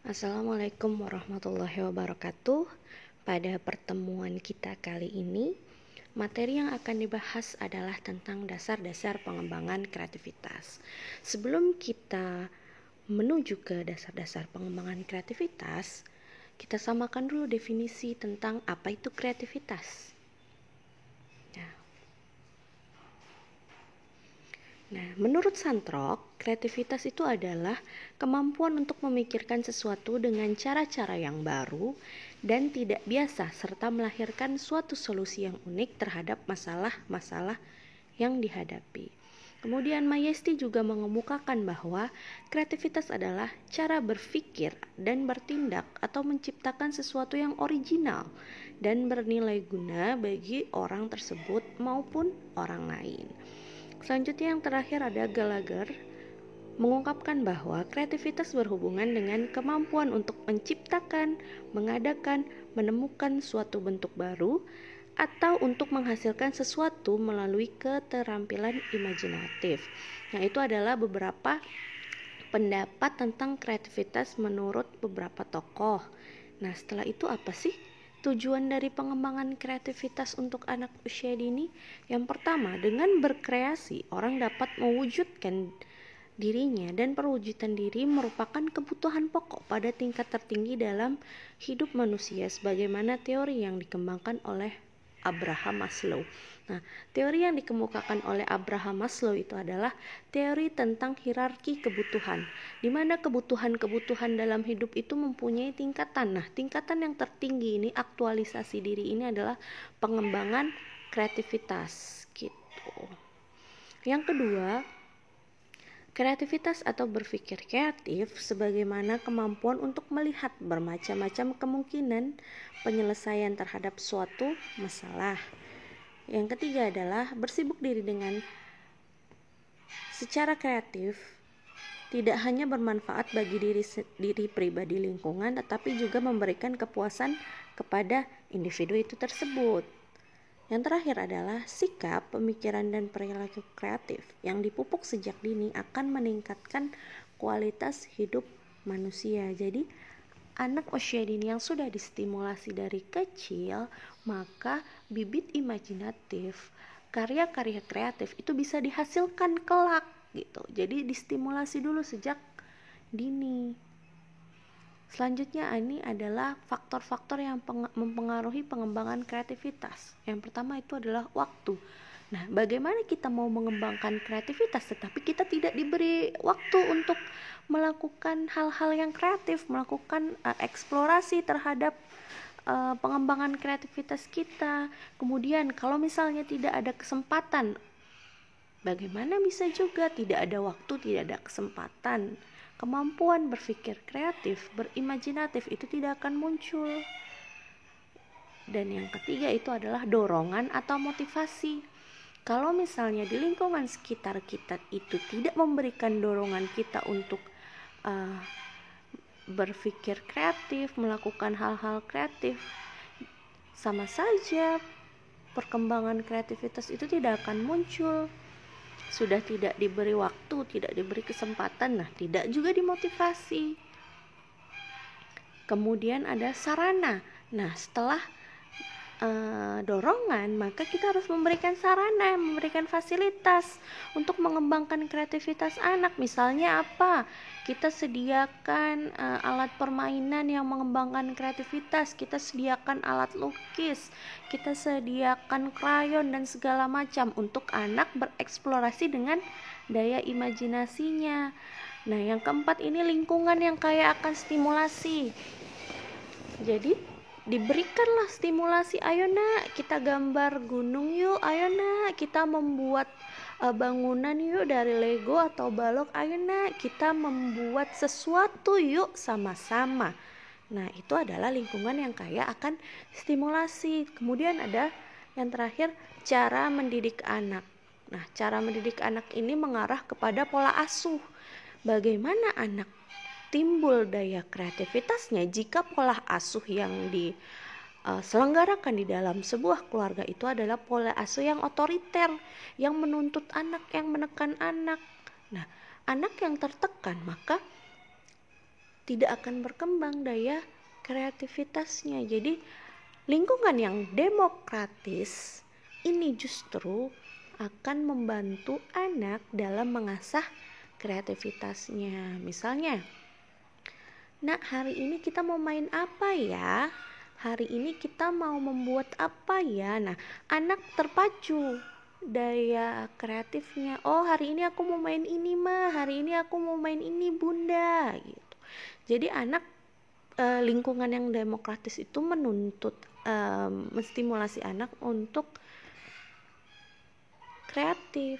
Assalamualaikum warahmatullahi wabarakatuh. Pada pertemuan kita kali ini, materi yang akan dibahas adalah tentang dasar-dasar pengembangan kreativitas. Sebelum kita menuju ke dasar-dasar pengembangan kreativitas, kita samakan dulu definisi tentang apa itu kreativitas. Nah, menurut Santrok, kreativitas itu adalah kemampuan untuk memikirkan sesuatu dengan cara-cara yang baru dan tidak biasa serta melahirkan suatu solusi yang unik terhadap masalah-masalah yang dihadapi. Kemudian Mayesti juga mengemukakan bahwa kreativitas adalah cara berpikir dan bertindak atau menciptakan sesuatu yang original dan bernilai guna bagi orang tersebut maupun orang lain. Selanjutnya yang terakhir ada Gallagher mengungkapkan bahwa kreativitas berhubungan dengan kemampuan untuk menciptakan, mengadakan, menemukan suatu bentuk baru atau untuk menghasilkan sesuatu melalui keterampilan imajinatif. Nah, itu adalah beberapa pendapat tentang kreativitas menurut beberapa tokoh. Nah, setelah itu apa sih tujuan dari pengembangan kreativitas untuk anak usia dini? Yang pertama, dengan berkreasi, orang dapat mewujudkan dirinya, dan perwujudan diri merupakan kebutuhan pokok pada tingkat tertinggi dalam hidup manusia sebagaimana teori yang dikembangkan oleh Abraham Maslow. Nah, teori yang dikemukakan oleh Abraham Maslow itu adalah teori tentang hierarki kebutuhan, di mana kebutuhan-kebutuhan dalam hidup itu mempunyai tingkatan. Nah, tingkatan yang tertinggi ini, aktualisasi diri ini adalah pengembangan kreativitas gitu. Yang kedua, kreativitas atau berpikir kreatif sebagaimana kemampuan untuk melihat bermacam-macam kemungkinan penyelesaian terhadap suatu masalah. Yang ketiga adalah bersibuk diri dengan secara kreatif tidak hanya bermanfaat bagi diri pribadi lingkungan, tetapi juga memberikan kepuasan kepada individu itu tersebut. Yang terakhir adalah sikap, pemikiran, dan perilaku kreatif yang dipupuk sejak dini akan meningkatkan kualitas hidup manusia. Jadi, anak usia dini yang sudah distimulasi dari kecil, maka bibit imajinatif, karya-karya kreatif itu bisa dihasilkan kelak gitu. Jadi, distimulasi dulu sejak dini. Selanjutnya ini adalah faktor-faktor yang mempengaruhi pengembangan kreativitas. Yang pertama itu adalah waktu. Nah, bagaimana kita mau mengembangkan kreativitas tetapi kita tidak diberi waktu untuk melakukan hal-hal yang kreatif, melakukan eksplorasi terhadap pengembangan kreativitas kita. Kemudian kalau misalnya tidak ada kesempatan, bagaimana bisa juga tidak ada waktu, tidak ada kesempatan, kemampuan berpikir kreatif, berimajinatif itu tidak akan muncul. Dan yang ketiga itu adalah dorongan atau motivasi. Kalau misalnya di lingkungan sekitar kita itu tidak memberikan dorongan kita untuk berpikir kreatif, melakukan hal-hal kreatif, sama saja perkembangan kreativitas itu tidak akan muncul. Sudah tidak diberi waktu, tidak diberi kesempatan, nah tidak juga dimotivasi. Kemudian ada sarana. Nah, setelah dorongan, maka kita harus memberikan sarana, memberikan fasilitas untuk mengembangkan kreativitas anak. Misalnya apa? Kita sediakan alat permainan yang mengembangkan kreativitas, kita sediakan alat lukis, kita sediakan krayon dan segala macam untuk anak bereksplorasi dengan daya imajinasinya. Nah, yang keempat ini lingkungan yang kaya akan stimulasi. Jadi diberikanlah stimulasi, ayo nak kita gambar gunung yuk, ayo nak kita membuat bangunan yuk dari Lego atau balok, ayo nak kita membuat sesuatu yuk sama-sama. Nah, itu adalah lingkungan yang kaya akan stimulasi. Kemudian ada yang terakhir, cara mendidik anak. Nah, cara mendidik anak ini mengarah kepada pola asuh. Bagaimana anak timbul daya kreativitasnya jika pola asuh yang diselenggarakan di dalam sebuah keluarga itu adalah pola asuh yang otoriter, yang menuntut anak, yang menekan anak. Nah, anak yang tertekan maka tidak akan berkembang daya kreativitasnya. Jadi lingkungan yang demokratis ini justru akan membantu anak dalam mengasah kreativitasnya. Misalnya, "Nak, hari ini kita mau main apa ya? Hari ini kita mau membuat apa ya?" Nah, anak terpacu daya kreatifnya. "Oh, hari ini aku mau main ini, Ma. Hari ini aku mau main ini, Bunda." Gitu. Jadi anak lingkungan yang demokratis itu menuntut menstimulasi anak untuk kreatif.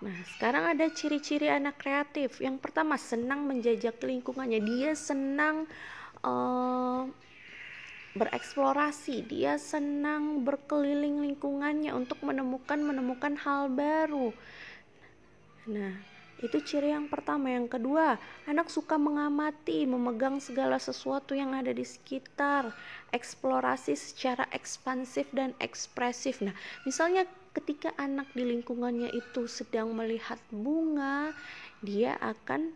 Nah, sekarang ada ciri-ciri anak kreatif. Yang pertama, senang menjajak lingkungannya. Dia senang bereksplorasi, dia senang berkeliling lingkungannya untuk menemukan hal baru. Nah, itu ciri yang pertama. Yang kedua, anak suka mengamati, memegang segala sesuatu yang ada di sekitar, eksplorasi secara ekspansif dan ekspresif. Nah, misalnya ketika anak di lingkungannya itu sedang melihat bunga, dia akan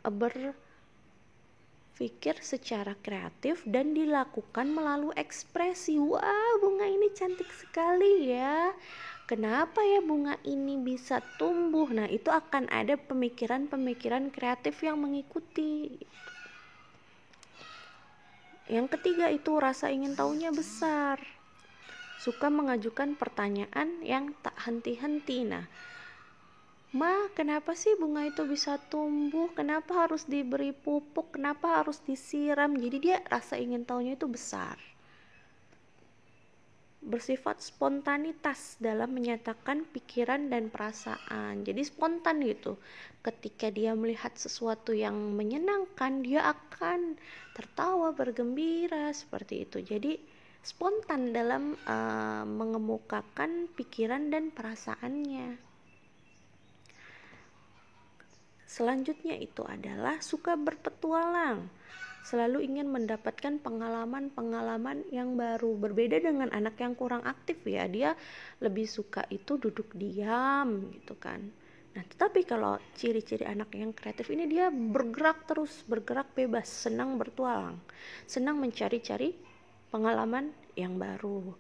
berpikir secara kreatif dan dilakukan melalui ekspresi. "Wah, bunga ini cantik sekali ya. Kenapa ya bunga ini bisa tumbuh?" Nah, itu akan ada pemikiran-pemikiran kreatif yang mengikuti. Yang ketiga itu rasa ingin tahunya besar. Suka mengajukan pertanyaan yang tak henti-henti. Nah, "Ma, kenapa sih bunga itu bisa tumbuh? Kenapa harus diberi pupuk? Kenapa harus disiram?" Jadi dia rasa ingin tahunya itu besar. Bersifat spontanitas dalam menyatakan pikiran dan perasaan. Jadi spontan gitu. Ketika dia melihat sesuatu yang menyenangkan, dia akan tertawa, bergembira, seperti itu. Jadi spontan dalam mengemukakan pikiran dan perasaannya. Selanjutnya itu adalah suka berpetualang. Selalu ingin mendapatkan pengalaman-pengalaman yang baru. Berbeda dengan anak yang kurang aktif ya, dia lebih suka itu duduk diam gitu kan. Nah, tetapi kalau ciri-ciri anak yang kreatif ini, dia bergerak terus, bergerak bebas, senang bertualang, senang mencari-cari pengalaman yang baru.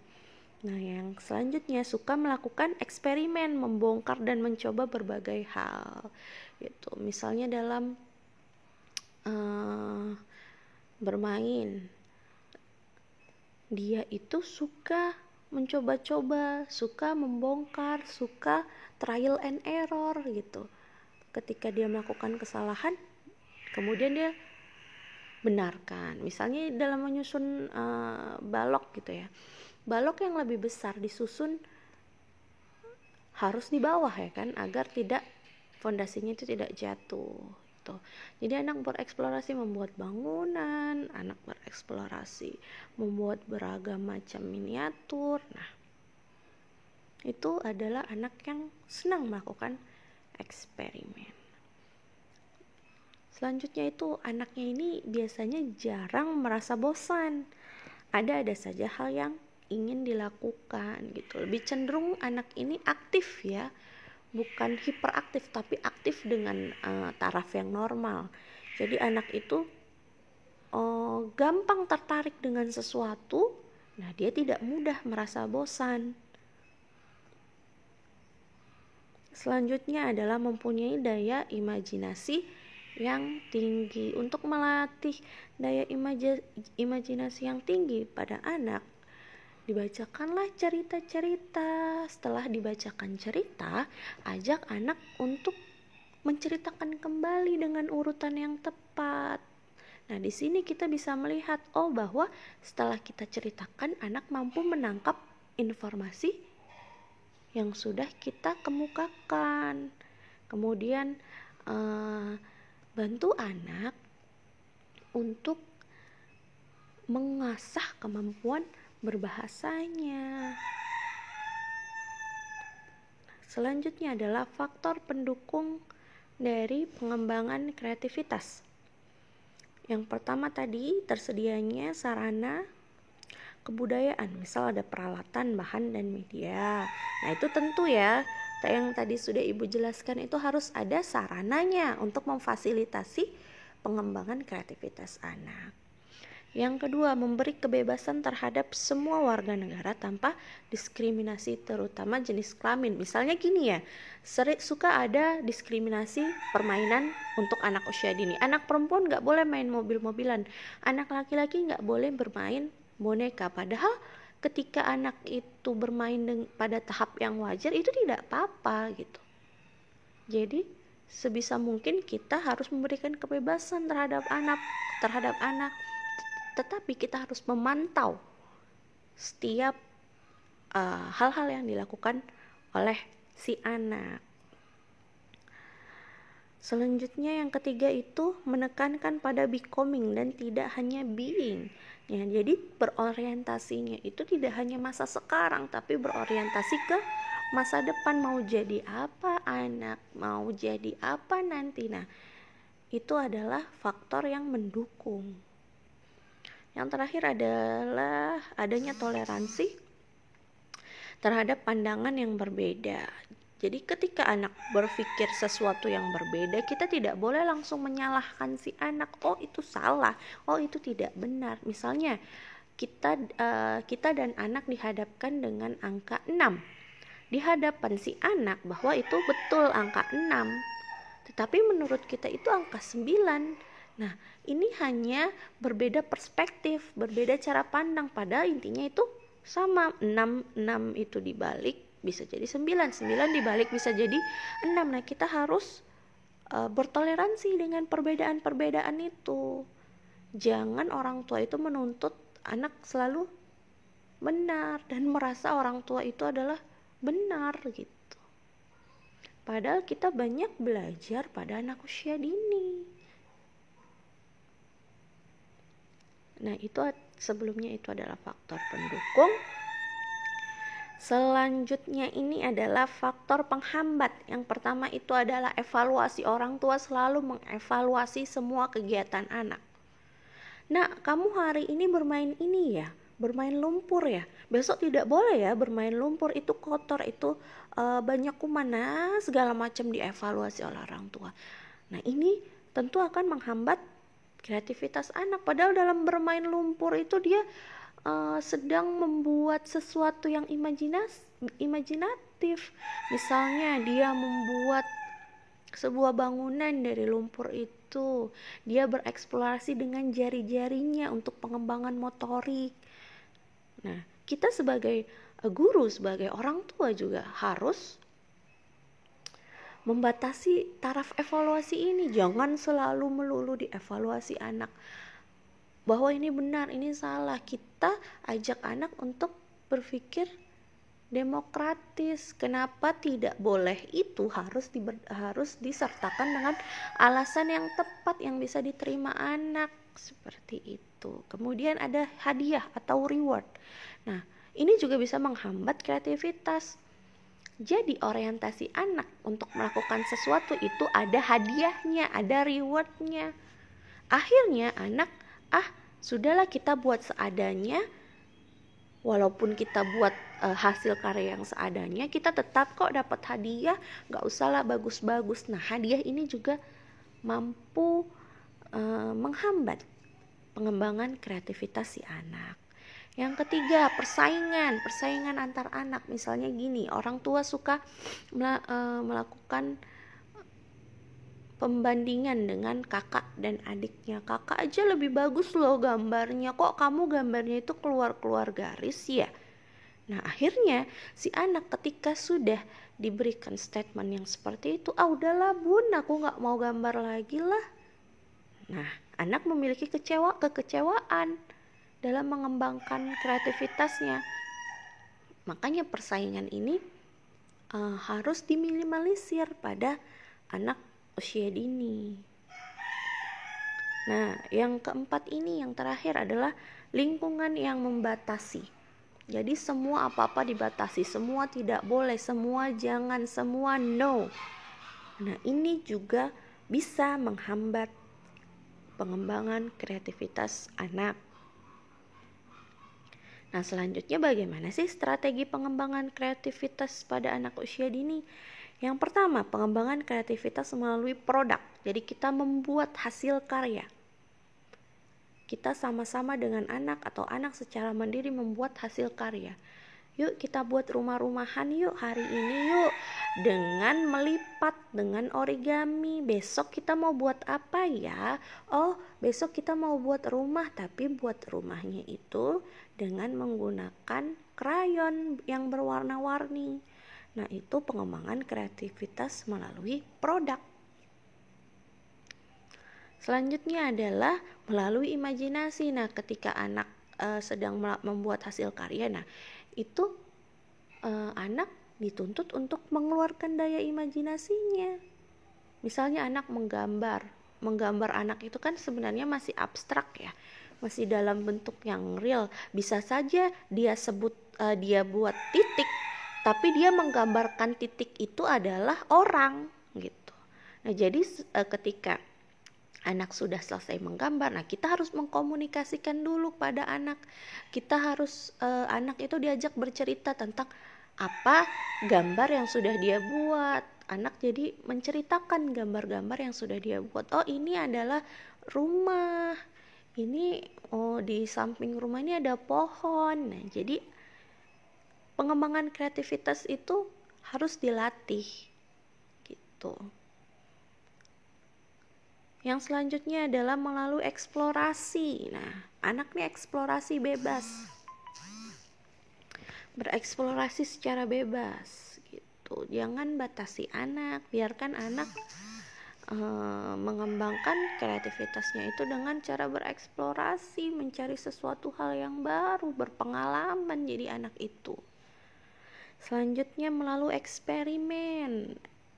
Nah, yang selanjutnya suka melakukan eksperimen, membongkar dan mencoba berbagai hal. Gitu. Misalnya dalam bermain, dia itu suka mencoba-coba, suka membongkar, suka trial and error gitu. Ketika dia melakukan kesalahan, kemudian dia benarkan. Misalnya dalam menyusun balok gitu ya, balok yang lebih besar disusun harus di bawah ya kan, agar tidak fondasinya itu tidak jatuh. Jadi anak bereksplorasi membuat bangunan, anak bereksplorasi membuat beragam macam miniatur. Nah, itu adalah anak yang senang melakukan eksperimen. Selanjutnya itu anaknya ini biasanya jarang merasa bosan. Ada saja hal yang ingin dilakukan gitu. Lebih cenderung anak ini aktif ya. Bukan hiperaktif, tapi aktif dengan taraf yang normal. Jadi anak itu gampang tertarik dengan sesuatu. Nah, dia tidak mudah merasa bosan. Selanjutnya adalah mempunyai daya imajinasi yang tinggi. Untuk melatih daya imajinasi yang tinggi pada anak, dibacakanlah cerita-cerita. Setelah dibacakan cerita, ajak anak untuk menceritakan kembali dengan urutan yang tepat. Nah, di sini kita bisa melihat bahwa setelah kita ceritakan, anak mampu menangkap informasi yang sudah kita kemukakan. Kemudian bantu anak untuk mengasah kemampuan berbahasanya. Selanjutnya adalah faktor pendukung dari pengembangan kreativitas. Yang pertama tadi, tersedianya sarana kebudayaan, misal ada peralatan, bahan, dan media. Nah, itu tentu ya yang tadi sudah Ibu jelaskan itu harus ada sarananya untuk memfasilitasi pengembangan kreativitas anak. Yang kedua, memberi kebebasan terhadap semua warga negara tanpa diskriminasi, terutama jenis kelamin. Misalnya gini ya, suka ada diskriminasi permainan untuk anak usia dini. Anak perempuan gak boleh main mobil-mobilan, anak laki-laki gak boleh bermain boneka. Padahal ketika anak itu bermain pada tahap yang wajar, itu tidak apa-apa gitu. Jadi sebisa mungkin kita harus memberikan kebebasan terhadap anak, tetapi kita harus memantau setiap hal-hal yang dilakukan oleh si anak. Selanjutnya yang ketiga itu menekankan pada becoming dan tidak hanya being. Ya, jadi berorientasinya itu tidak hanya masa sekarang, tapi berorientasi ke masa depan. Mau jadi apa anak, mau jadi apa nanti. Nah, itu adalah faktor yang mendukung. Yang terakhir adalah adanya toleransi terhadap pandangan yang berbeda. Jadi ketika anak berpikir sesuatu yang berbeda, kita tidak boleh langsung menyalahkan si anak. Oh itu salah, oh itu tidak benar. Misalnya kita dan anak dihadapkan dengan angka 6. Di hadapan si anak bahwa itu betul angka 6. Tetapi menurut kita itu angka 9. Nah, ini hanya berbeda perspektif, berbeda cara pandang. Padahal intinya itu sama. 6 itu dibalik bisa jadi 9 dibalik bisa jadi 6. Nah, kita harus bertoleransi dengan perbedaan-perbedaan itu. Jangan orang tua itu menuntut anak selalu benar dan merasa orang tua itu adalah benar gitu. Padahal kita banyak belajar pada anak usia dini. Nah, itu sebelumnya itu adalah faktor pendukung. Selanjutnya ini adalah faktor penghambat. Yang pertama itu adalah evaluasi. Orang tua selalu mengevaluasi semua kegiatan anak. Nah, kamu hari ini bermain ini ya, bermain lumpur ya. Besok tidak boleh ya bermain lumpur, itu kotor, itu banyak kuman. Nah, segala macam dievaluasi oleh orang tua. Nah, ini tentu akan menghambat kreativitas anak. Padahal dalam bermain lumpur itu dia sedang membuat sesuatu yang imajinatif. Misalnya dia membuat sebuah bangunan dari lumpur itu. Dia bereksplorasi dengan jari-jarinya untuk pengembangan motorik. Nah, kita sebagai guru, sebagai orang tua juga harus membatasi taraf evaluasi ini. Jangan selalu melulu dievaluasi anak bahwa ini benar, ini salah. Kita ajak anak untuk berpikir demokratis. Kenapa tidak boleh, itu harus disertakan dengan alasan yang tepat yang bisa diterima anak, seperti itu. Kemudian ada hadiah atau reward. Nah, ini juga bisa menghambat kreativitas. Jadi orientasi anak untuk melakukan sesuatu itu ada hadiahnya, ada rewardnya. Akhirnya anak, sudahlah kita buat seadanya. Walaupun kita buat hasil karya yang seadanya, kita tetap kok dapat hadiah, gak usahlah bagus-bagus. Nah, hadiah ini juga mampu menghambat pengembangan kreativitas si anak. Yang ketiga, persaingan antar anak. Misalnya gini, orang tua suka melakukan pembandingan dengan kakak dan adiknya. Kakak aja lebih bagus loh gambarnya, kok kamu gambarnya itu keluar garis ya. Nah, akhirnya si anak ketika sudah diberikan statement yang seperti itu, udahlah bun, aku gak mau gambar lagi lah. Nah, anak memiliki kekecewaan dalam mengembangkan kreativitasnya. Makanya persaingan ini harus diminimalisir pada anak usia dini. Nah, yang keempat ini, yang terakhir adalah lingkungan yang membatasi. Jadi semua apa-apa dibatasi, semua tidak boleh, semua jangan, semua no. Nah, ini juga bisa menghambat pengembangan kreativitas anak. Nah, selanjutnya bagaimana sih strategi pengembangan kreativitas pada anak usia dini? Yang pertama, pengembangan kreativitas melalui produk. Jadi kita membuat hasil karya. Kita sama-sama dengan anak atau anak secara mandiri membuat hasil karya. Yuk kita buat rumah-rumahan yuk hari ini yuk, dengan melipat, dengan origami. Besok kita mau buat apa ya? Oh, besok kita mau buat rumah, tapi buat rumahnya itu dengan menggunakan krayon yang berwarna-warni. Nah, itu pengembangan kreativitas melalui produk. Selanjutnya adalah melalui imajinasi. Nah, ketika anak sedang membuat hasil karya, nah itu anak dituntut untuk mengeluarkan daya imajinasinya. Misalnya anak menggambar anak itu kan sebenarnya masih abstrak ya, masih dalam bentuk yang real. Bisa saja dia buat titik, tapi dia menggambarkan titik itu adalah orang gitu. Nah, jadi ketika anak sudah selesai menggambar, nah kita harus mengkomunikasikan dulu pada anak. Kita harus anak itu diajak bercerita tentang apa gambar yang sudah dia buat. Anak jadi menceritakan gambar-gambar yang sudah dia buat. Oh, ini adalah rumah. Ini di samping rumah ini ada pohon. Nah, jadi pengembangan kreativitas itu harus dilatih gitu. Yang selanjutnya adalah melalui eksplorasi. Nah, anak nih eksplorasi bebas. Bereksplorasi secara bebas gitu. Jangan batasi anak, biarkan anak mengembangkan kreativitasnya itu dengan cara bereksplorasi, mencari sesuatu hal yang baru, berpengalaman jadi anak itu. Selanjutnya melalui eksperimen.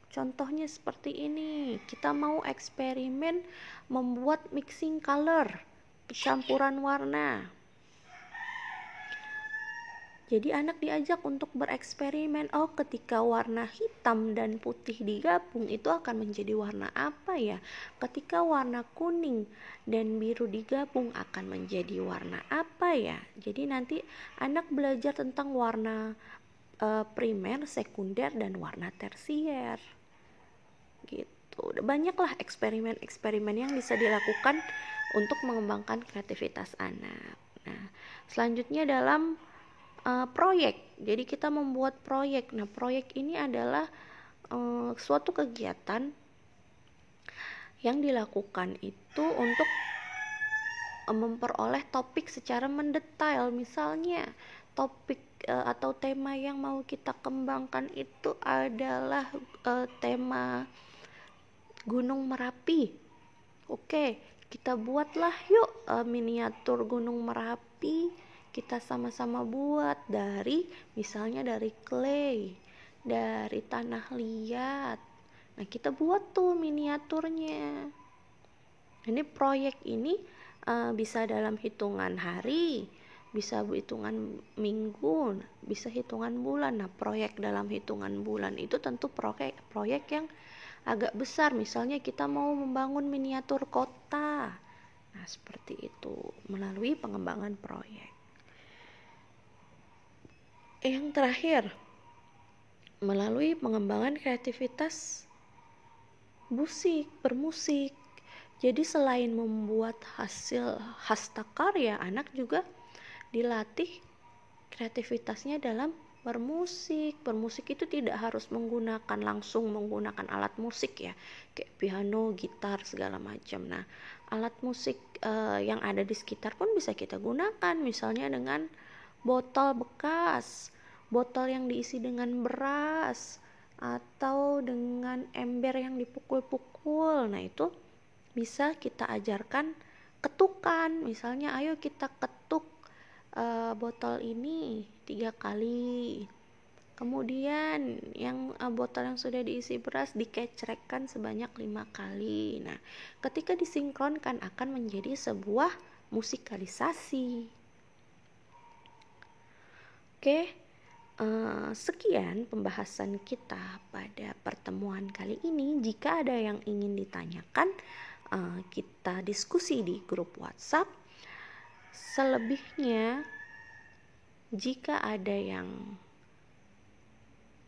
Contohnya seperti ini, kita mau eksperimen membuat mixing color, campuran warna. Jadi anak diajak untuk bereksperimen, oh ketika warna hitam dan putih digabung itu akan menjadi warna apa ya? Ketika warna kuning dan biru digabung akan menjadi warna apa ya? Jadi nanti anak belajar tentang warna primer, sekunder, dan warna tersier. Gitu. Banyaklah eksperimen-eksperimen yang bisa dilakukan untuk mengembangkan kreativitas anak. Nah, selanjutnya dalam proyek. Jadi kita membuat proyek. Nah, proyek ini adalah suatu kegiatan yang dilakukan itu untuk memperoleh topik secara mendetail. Misalnya topik atau tema yang mau kita kembangkan itu adalah tema Gunung Merapi. Oke, kita buatlah yuk miniatur Gunung Merapi. Kita sama-sama buat misalnya dari clay, dari tanah liat. Nah, kita buat tuh miniaturnya. Ini proyek ini bisa dalam hitungan hari, bisa hitungan minggu, bisa hitungan bulan. Nah, proyek dalam hitungan bulan itu tentu proyek yang agak besar. Misalnya kita mau membangun miniatur kota. Nah, seperti itu melalui pengembangan proyek. Yang terakhir, melalui pengembangan kreativitas bermusik. Jadi selain membuat hasil hastakarya, anak juga dilatih kreativitasnya dalam bermusik. Bermusik itu tidak harus langsung menggunakan alat musik ya, kayak piano, gitar, segala macam. Nah, alat musik yang ada di sekitar pun bisa kita gunakan, misalnya dengan botol bekas, botol yang diisi dengan beras, atau dengan ember yang dipukul-pukul. Nah, itu bisa kita ajarkan ketukan. Misalnya, ayo kita ketuk botol ini 3 kali. Kemudian yang botol yang sudah diisi beras dikecrekkan sebanyak 5 kali. Nah, ketika disinkronkan akan menjadi sebuah musikalisasi. Oke, sekian pembahasan kita pada pertemuan kali ini. Jika ada yang ingin ditanyakan, kita diskusi di grup WhatsApp. Selebihnya Jika ada yang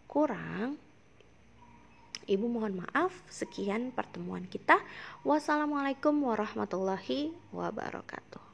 kurang, Ibu mohon maaf. Sekian pertemuan kita. Wassalamualaikum warahmatullahi wabarakatuh.